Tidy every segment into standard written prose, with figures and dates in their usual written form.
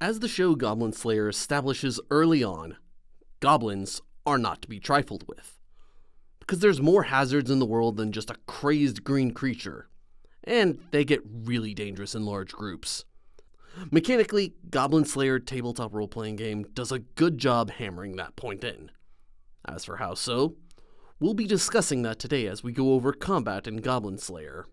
As the show Goblin Slayer establishes early on, goblins are not to be trifled with. Because there's more hazards in the world than just a crazed green creature, and they get really dangerous in large groups. Mechanically, Goblin Slayer tabletop role-playing game does a good job hammering that point in. As for how so, we'll be discussing that today as we go over combat in Goblin Slayer.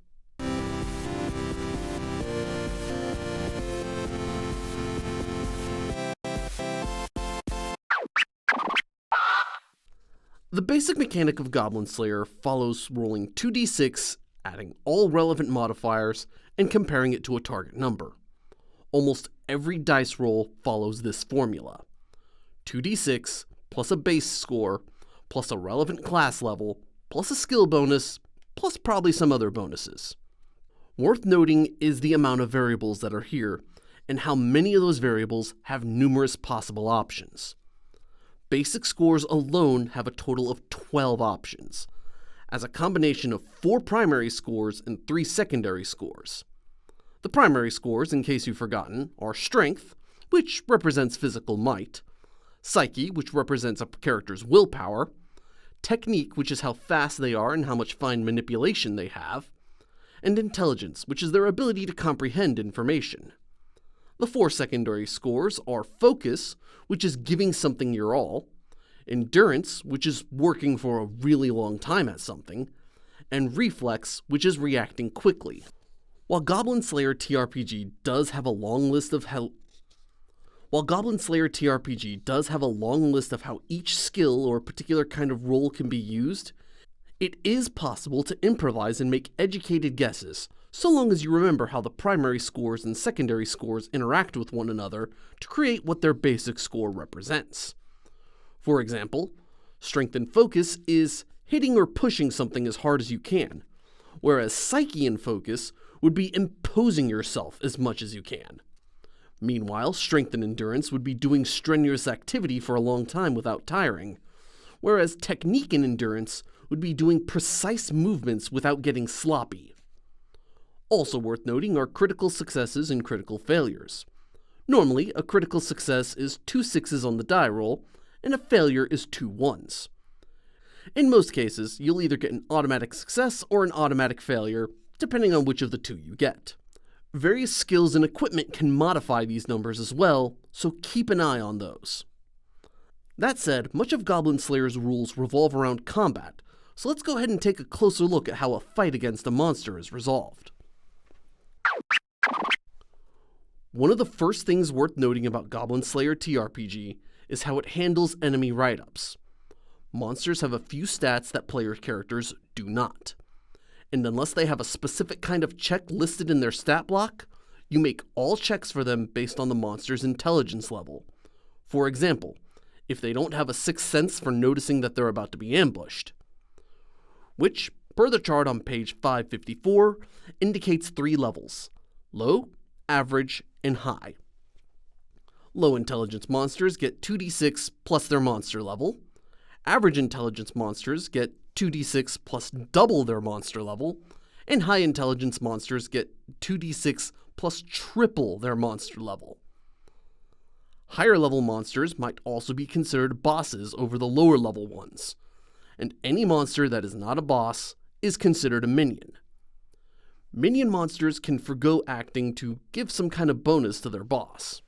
The basic mechanic of Goblin Slayer follows rolling 2d6, adding all relevant modifiers, and comparing it to a target number. Almost every dice roll follows this formula. 2d6 plus a base score, plus a relevant class level, plus a skill bonus, plus probably some other bonuses. Worth noting is the amount of variables that are here, and how many of those variables have numerous possible options. Basic scores alone have a total of 12 options, as a combination of 4 primary scores and 3 secondary scores. The primary scores, in case you've forgotten, are Strength, which represents physical might, Psyche, which represents a character's willpower, Technique, which is how fast they are and how much fine manipulation they have, and Intelligence, which is their ability to comprehend information. The 4 secondary scores are Focus, which is giving something your all, Endurance, which is working for a really long time at something, and Reflex, which is reacting quickly. While Goblin Slayer TRPG does have a long list of how each skill or particular kind of role can be used, it is possible to improvise and make educated guesses, so long as you remember how the primary scores and secondary scores interact with one another to create what their basic score represents. For example, Strength and Focus is hitting or pushing something as hard as you can, whereas Psyche and Focus would be imposing yourself as much as you can. Meanwhile, Strength and Endurance would be doing strenuous activity for a long time without tiring, whereas Technique and Endurance would be doing precise movements without getting sloppy. Also worth noting are critical successes and critical failures. Normally, a critical success is 2 6s on the die roll, and a failure is 2 1s. In most cases, you'll either get an automatic success or an automatic failure, depending on which of the two you get. Various skills and equipment can modify these numbers as well, so keep an eye on those. That said, much of Goblin Slayer's rules revolve around combat, so let's go ahead and take a closer look at how a fight against a monster is resolved. One of the first things worth noting about Goblin Slayer TRPG is how it handles enemy write-ups. Monsters have a few stats that player characters do not, and unless they have a specific kind of check listed in their stat block, you make all checks for them based on the monster's intelligence level. For example, if they don't have a 6th sense for noticing that they're about to be ambushed, which, per the chart on page 554, indicates 3 levels: low, average, and high. Low intelligence monsters get 2d6 plus their monster level. Average intelligence monsters get 2d6 plus double their monster level, and high intelligence monsters get 2d6 plus triple their monster level. Higher level monsters might also be considered bosses over the lower level ones, and any monster that is not a boss is considered a minion. Minion monsters can forgo acting to give some kind of bonus to their boss,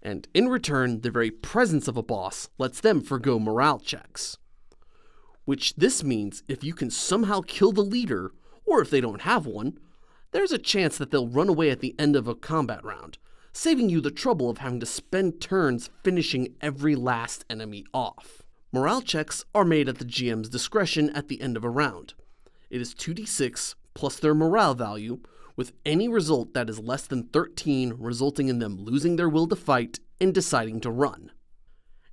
and in return, the very presence of a boss lets them forgo morale checks. Which this means if you can somehow kill the leader, or if they don't have one, there's a chance that they'll run away at the end of a combat round, saving you the trouble of having to spend turns finishing every last enemy off. Morale checks are made at the GM's discretion at the end of a round. It is 2d6 plus their morale value, with any result that is less than 13 resulting in them losing their will to fight and deciding to run.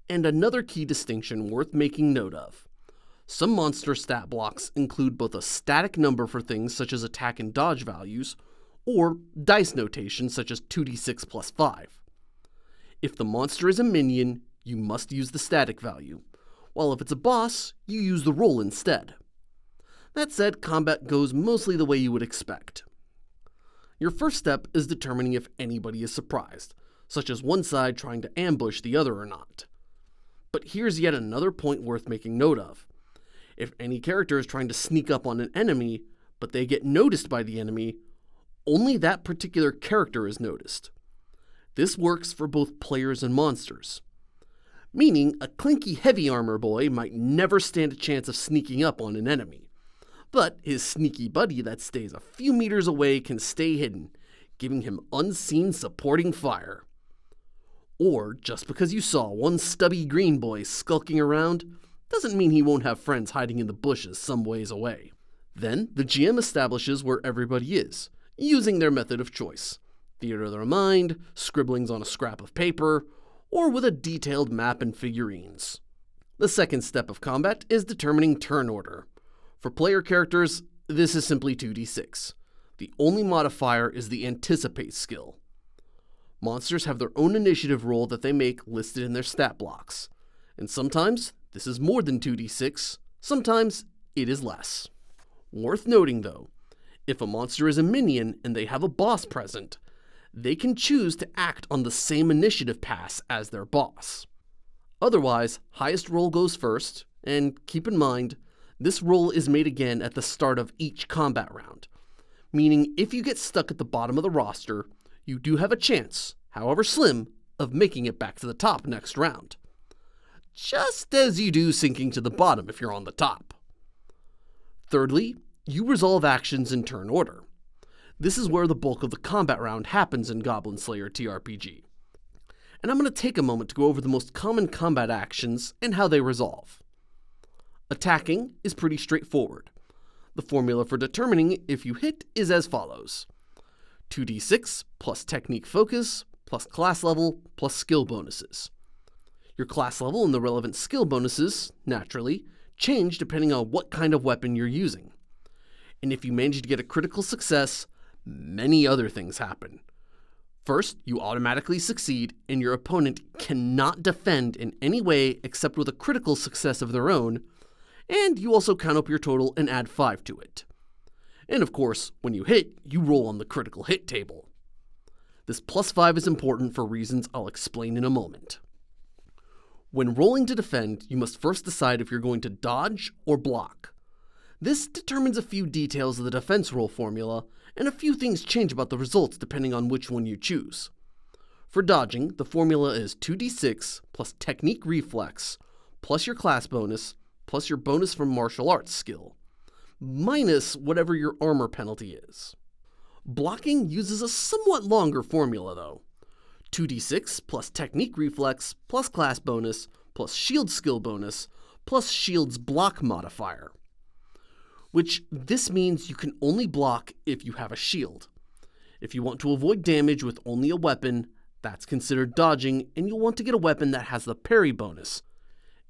And another key distinction worth making note of. Some monster stat blocks include both a static number for things such as attack and dodge values, or dice notation such as 2d6 plus 5. If the monster is a minion, you must use the static value, while if it's a boss, you use the roll instead. That said, combat goes mostly the way you would expect. Your first step is determining if anybody is surprised, such as one side trying to ambush the other or not. But here's yet another point worth making note of. If any character is trying to sneak up on an enemy, but they get noticed by the enemy, only that particular character is noticed. This works for both players and monsters. Meaning, a clinky heavy armor boy might never stand a chance of sneaking up on an enemy. But his sneaky buddy that stays a few meters away can stay hidden, giving him unseen supporting fire. Or, just because you saw one stubby green boy skulking around, doesn't mean he won't have friends hiding in the bushes some ways away. Then, the GM establishes where everybody is, using their method of choice. Theater of their mind, scribblings on a scrap of paper, or with a detailed map and figurines. The second step of combat is determining turn order. For player characters, this is simply 2d6. The only modifier is the Anticipate skill. Monsters have their own initiative roll that they make listed in their stat blocks. And sometimes this is more than 2d6, sometimes it is less. Worth noting though, if a monster is a minion and they have a boss present, they can choose to act on the same initiative pass as their boss. Otherwise, highest roll goes first, and keep in mind, this roll is made again at the start of each combat round, meaning if you get stuck at the bottom of the roster, you do have a chance, however slim, of making it back to the top next round. Just as you do sinking to the bottom if you're on the top. Thirdly, you resolve actions in turn order. This is where the bulk of the combat round happens in Goblin Slayer TRPG. And I'm going to take a moment to go over the most common combat actions and how they resolve. Attacking is pretty straightforward. The formula for determining if you hit is as follows: 2d6 plus technique focus plus class level plus skill bonuses. Your class level and the relevant skill bonuses, naturally, change depending on what kind of weapon you're using. And if you manage to get a critical success, many other things happen. First, you automatically succeed and your opponent cannot defend in any way except with a critical success of their own, and you also count up your total and add 5 to it. And of course, when you hit, you roll on the critical hit table. This plus 5 is important for reasons I'll explain in a moment. When rolling to defend, you must first decide if you're going to dodge or block. This determines a few details of the defense roll formula, and a few things change about the results depending on which one you choose. For dodging, the formula is 2d6 plus technique reflex, plus your class bonus, plus your bonus from martial arts skill, minus whatever your armor penalty is. Blocking uses a somewhat longer formula though. 2d6 plus technique reflex plus class bonus plus shield skill bonus plus shield's block modifier. Which this means you can only block if you have a shield. If you want to avoid damage with only a weapon, that's considered dodging, and you'll want to get a weapon that has the parry bonus.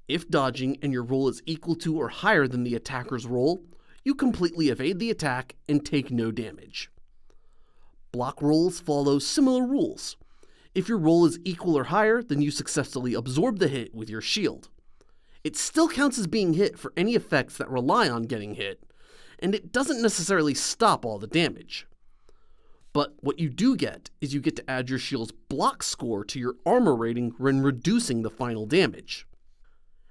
If dodging and your roll is equal to or higher than the attacker's roll, you completely evade the attack and take no damage. Block rolls follow similar rules. If your roll is equal or higher, then you successfully absorb the hit with your shield. It still counts as being hit for any effects that rely on getting hit, and it doesn't necessarily stop all the damage. But what you do get is you get to add your shield's block score to your armor rating when reducing the final damage.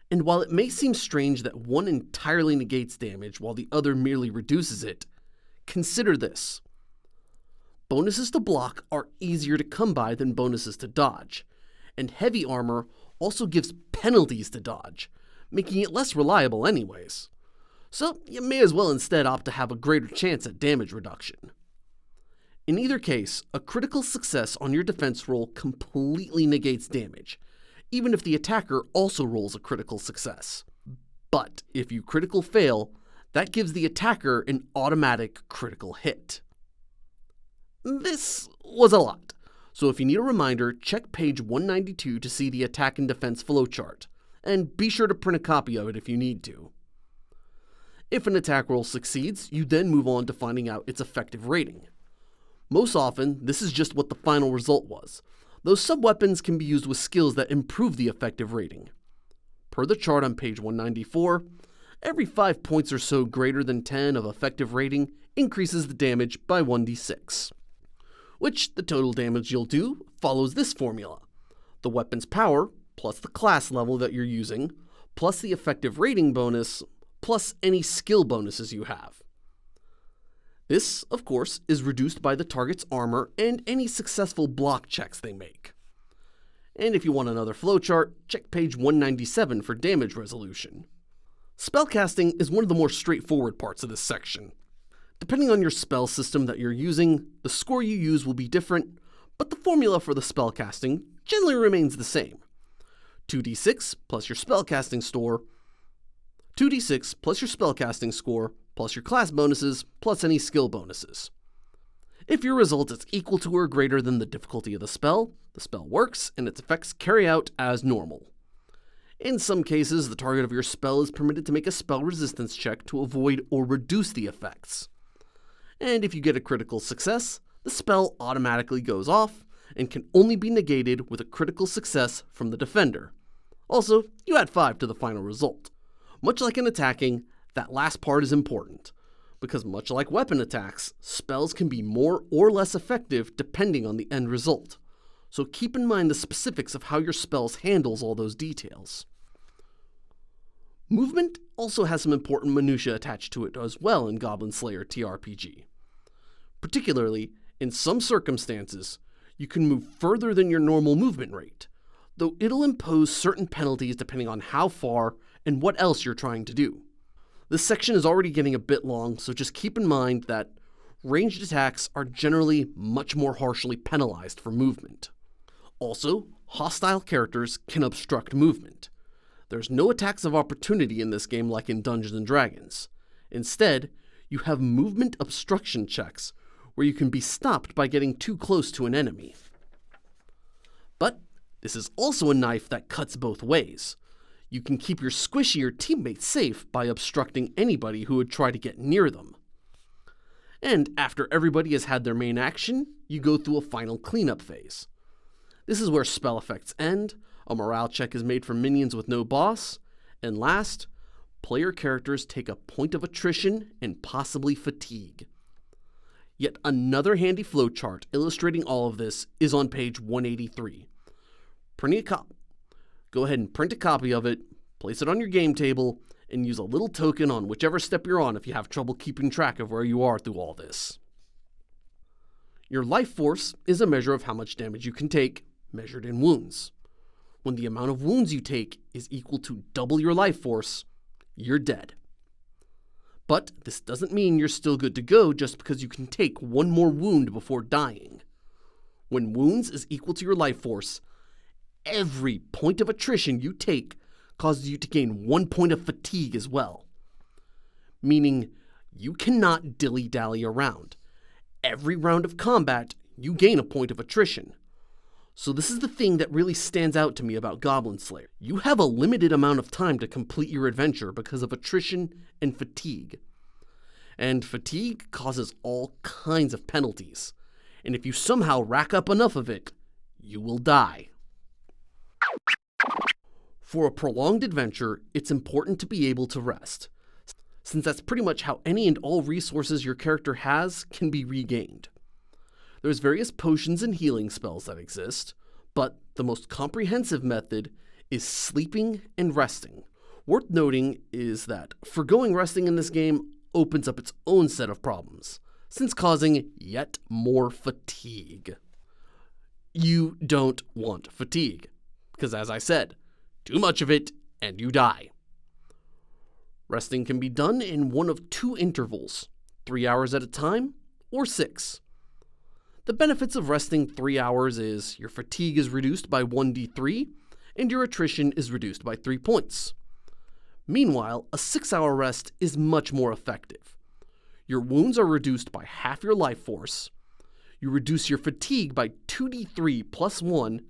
And while it may seem strange that one entirely negates damage while the other merely reduces it, consider this. Bonuses to block are easier to come by than bonuses to dodge, and heavy armor also gives penalties to dodge, making it less reliable anyways. So you may as well instead opt to have a greater chance at damage reduction. In either case, a critical success on your defense roll completely negates damage, even if the attacker also rolls a critical success. But if you critical fail, that gives the attacker an automatic critical hit. This was a lot, so if you need a reminder, check page 192 to see the attack and defense flowchart, and be sure to print a copy of it if you need to. If an attack roll succeeds, you then move on to finding out its effective rating. Most often, this is just what the final result was, though sub-weapons can be used with skills that improve the effective rating. Per the chart on page 194, every 5 points or so greater than 10 of effective rating increases the damage by 1d6. Which the total damage you'll do follows this formula: the weapon's power, plus the class level that you're using, plus the effective rating bonus, plus any skill bonuses you have. This, of course, is reduced by the target's armor and any successful block checks they make. And if you want another flowchart, check page 197 for damage resolution. Spellcasting is one of the more straightforward parts of this section. Depending on your spell system that you're using, the score you use will be different, but the formula for the spellcasting generally remains the same. 2d6 plus your spellcasting score, 2d6 plus your spellcasting score, plus your class bonuses, plus any skill bonuses. If your result is equal to or greater than the difficulty of the spell works and its effects carry out as normal. In some cases, the target of your spell is permitted to make a spell resistance check to avoid or reduce the effects. And if you get a critical success, the spell automatically goes off and can only be negated with a critical success from the defender. Also, you add 5 to the final result. Much like in attacking, that last part is important, because much like weapon attacks, spells can be more or less effective depending on the end result. So keep in mind the specifics of how your spells handles all those details. Movement also has some important minutiae attached to it as well in Goblin Slayer TRPG. Particularly, in some circumstances, you can move further than your normal movement rate, though it'll impose certain penalties depending on how far and what else you're trying to do. This section is already getting a bit long, so just keep in mind that ranged attacks are generally much more harshly penalized for movement. Also, hostile characters can obstruct movement. There's no attacks of opportunity in this game like in Dungeons & Dragons. Instead, you have movement obstruction checks, where you can be stopped by getting too close to an enemy. But this is also a knife that cuts both ways. You can keep your squishier teammates safe by obstructing anybody who would try to get near them. And after everybody has had their main action, you go through a final cleanup phase. This is where spell effects end, a morale check is made for minions with no boss, and last, player characters take a point of attrition and possibly fatigue. Yet another handy flowchart illustrating all of this is on page 183. Go ahead and print a copy of it, place it on your game table, and use a little token on whichever step you're on if you have trouble keeping track of where you are through all this. Your life force is a measure of how much damage you can take, measured in wounds. When the amount of wounds you take is equal to double your life force, you're dead. But this doesn't mean you're still good to go just because you can take one more wound before dying. When wounds is equal to your life force, every point of attrition you take causes you to gain 1 point of fatigue as well. Meaning, you cannot dilly-dally around. Every round of combat, you gain a point of attrition. So this is the thing that really stands out to me about Goblin Slayer. You have a limited amount of time to complete your adventure because of attrition and fatigue. And fatigue causes all kinds of penalties. And if you somehow rack up enough of it, you will die. For a prolonged adventure, it's important to be able to rest, since that's pretty much how any and all resources your character has can be regained. There's various potions and healing spells that exist, but the most comprehensive method is sleeping and resting. Worth noting is that forgoing resting in this game opens up its own set of problems, since causing yet more fatigue. You don't want fatigue, because as I said, too much of it and you die. Resting can be done in one of 2 intervals, 3 hours at a time or 6. The benefits of resting 3 hours is your fatigue is reduced by 1d3 and your attrition is reduced by 3 points. Meanwhile, a 6-hour rest is much more effective. Your wounds are reduced by half your life force, you reduce your fatigue by 2d3 plus 1,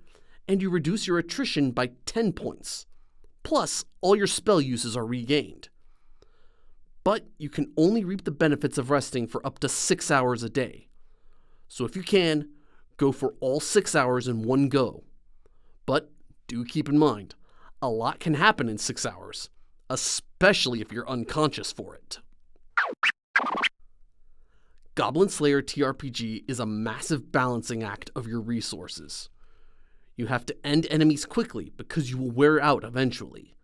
and you reduce your attrition by 10 points. Plus, all your spell uses are regained. But you can only reap the benefits of resting for up to 6 hours a day. So if you can, go for all 6 hours in one go. But do keep in mind, a lot can happen in 6 hours, especially if you're unconscious for it. Goblin Slayer TRPG is a massive balancing act of your resources. You have to end enemies quickly because you will wear out eventually.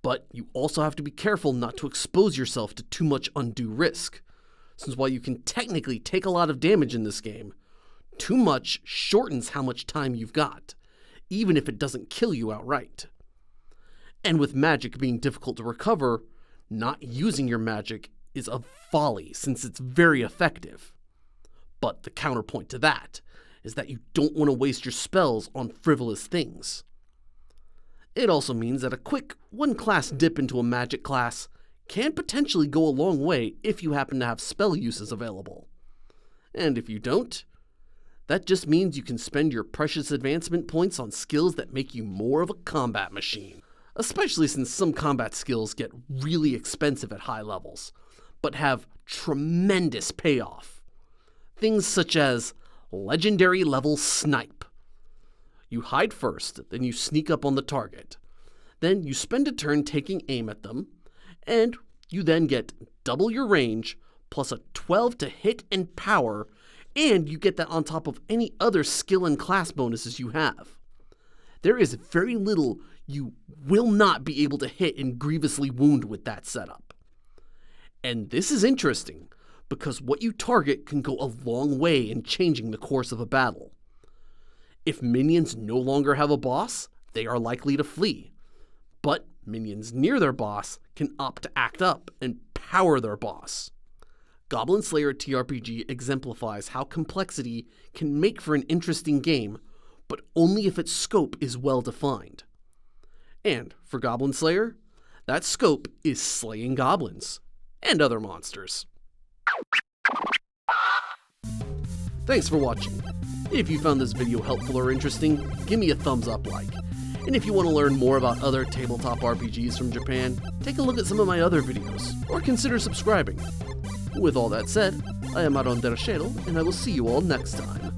But you also have to be careful not to expose yourself to too much undue risk, since while you can technically take a lot of damage in this game, too much shortens how much time you've got, even if it doesn't kill you outright. And with magic being difficult to recover, not using your magic is a folly since it's very effective. But the counterpoint to that is that you don't want to waste your spells on frivolous things. It also means that a quick one-class dip into a magic class can potentially go a long way if you happen to have spell uses available. And if you don't, that just means you can spend your precious advancement points on skills that make you more of a combat machine. Especially since some combat skills get really expensive at high levels, but have tremendous payoff. Things such as legendary level snipe. You hide first, then you sneak up on the target. Then you spend a turn taking aim at them, and you then get double your range, plus a 12 to hit and power, and you get that on top of any other skill and class bonuses you have. There is very little you will not be able to hit and grievously wound with that setup. And this is interesting, because what you target can go a long way in changing the course of a battle. If minions no longer have a boss, they are likely to flee. But minions near their boss can opt to act up and power their boss. Goblin Slayer TRPG exemplifies how complexity can make for an interesting game, but only if its scope is well defined. And for Goblin Slayer, that scope is slaying goblins and other monsters. Thanks for watching. If you found this video helpful or interesting, give me a thumbs up like. And if you want to learn more about other tabletop RPGs from Japan, take a look at some of my other videos, or consider subscribing. With all that said, I am Attrition, and I will see you all next time.